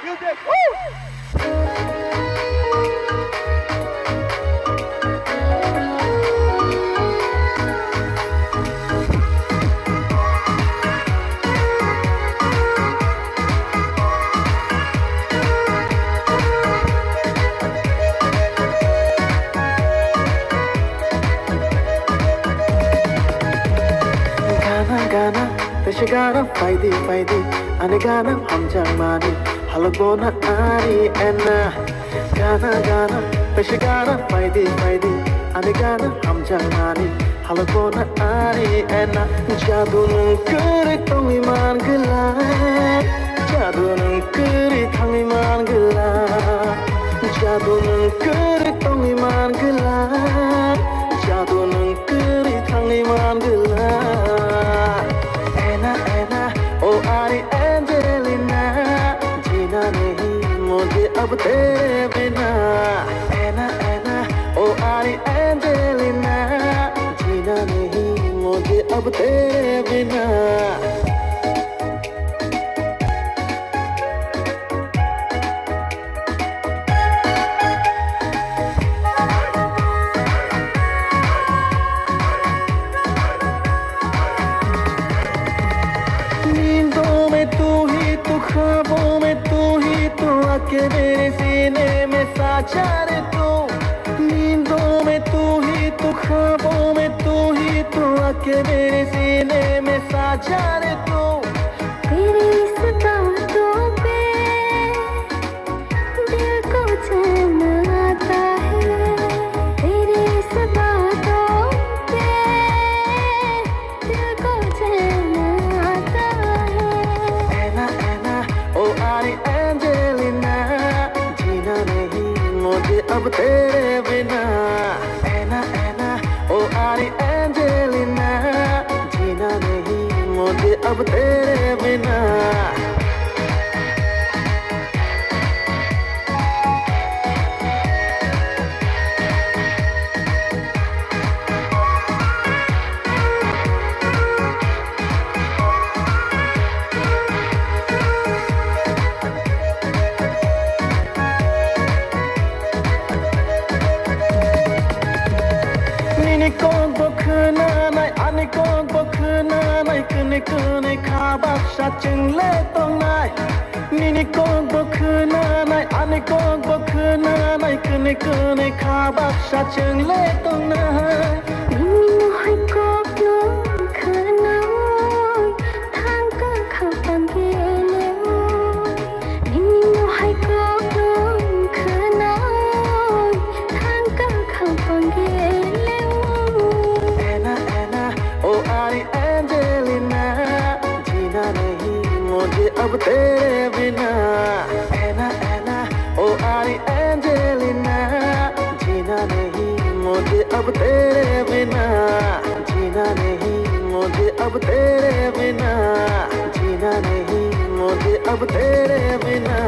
Music. Woo! Gana, peşe gana, faydi, ane gana, hamjang mani, halakbona ani enna. Gana, peşe gana, faydi, ane gana, hamjang mani, halakbona ani enna. Jadunun kuri tangiman gila, jadunun kuri tangiman gila, jadunun kuri tangiman gila, jadunun kuri tangiman gila. अब तेरे बिना ऐना ओ आरी Angelina जीना नहीं मुझे अब तेरे बिना नींदों में तू ही तू ख्वाबों में तू ही तू आके मेरे सीने में साझा रे तू नींदों में तू ही तू ख्वाबों में तू ही तू आके मेरे सीने में साझा रे तू तेरी इस बातों पे दिल को चैन आता है तेरी इस बातों पे दिल को चैन आता है ऐना ओ आरी एंजेलिना जीना नहीं मुझे अब तेरे बिना ऐना ओ आरी एंजेलिना जीना नहीं मुझे अब तेरे बिना Nikon bokna nai anikon bokna nai kune khabak sa chingle tong nai Nikon bokna nai anikon bokna nai kune khabak sa chingle tong nai Nini hai kok no khanoi thang ka khapan gele Nini hai kok no khanoi thang ka khapan gele ओ आरी Angelina जीना नहीं मुझे अब तेरे बिना ऐना ओ आरी Angelina जीना नहीं मुझे अब तेरे बिना जीना नहीं मुझे अब तेरे बिना जीना नहीं मुझे अब तेरे बिना